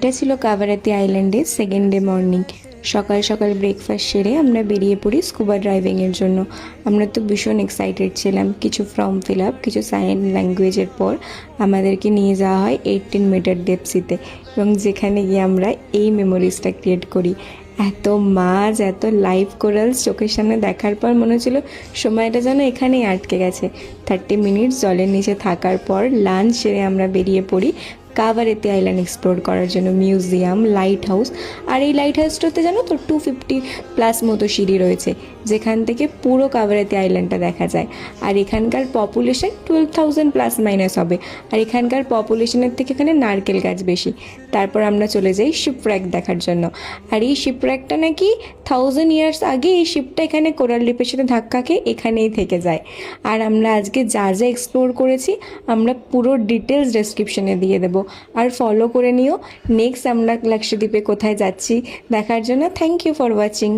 এটা ছিল কাভারাতি আইল্যান্ডে সেকেন্ড ডে মর্নিং। সকাল সকাল ব্রেকফাস্ট সেরে আমরা বেরিয়ে পড়ি স্কুবা ড্রাইভিংয়ের জন্য। আমরা তো ভীষণ এক্সাইটেড ছিলাম। কিছু ফর্ম ফিল আপ, কিছু সাইন ল্যাঙ্গুয়েজের পর আমাদেরকে নিয়ে যাওয়া হয় 18 মিটার ডেপসিতে, এবং যেখানে গিয়ে আমরা এই মেমোরিজটা ক্রিয়েট করি। এত মাছ, এত লাইভ কোরালস চোখের সামনে দেখার পর মনে হচ্ছিল সময়টা যেন এখানেই আটকে গেছে। 30 মিনিট জলের নিচে থাকার পর লাঞ্চ সেরে আমরা বেরিয়ে পড়ি কাভারাতি আইল্যান্ড এক্সপ্লোর করার জন্য। মিউজিয়াম, লাইট হাউস, আর এই লাইট হাউসটাতে জানো তো 250+ মতো সিঁড়ি রয়েছে, যেখান থেকে পুরো কাভারাতি আইল্যান্ডটা দেখা যায়। আর এখানকার পপুলেশন 12,000 ± হবে। আর এখানকার পপুলেশনের থেকে এখানে নারকেল গাছ বেশি। তারপর আমরা চলে যাই শিপর্যাক দেখার জন্য। আর এই শিপর্যাকটা নাকি 1000 ইয়ার্স আগে এই শিপটা এখানে কোরাল রিফের সাথে ধাক্কা খেয়ে এখানেই থেকে যায়। আর আমরা আজকে যা যা এক্সপ্লোর করেছি আমরা পুরো ডিটেলস ডেসক্রিপশনে দিয়ে দেবো, আর ফলো করে নিও। নেক্সট আমরা লাক্ষাদ্বীপে কোথায় যাচ্ছি দেখার জন্য। Thank you for watching.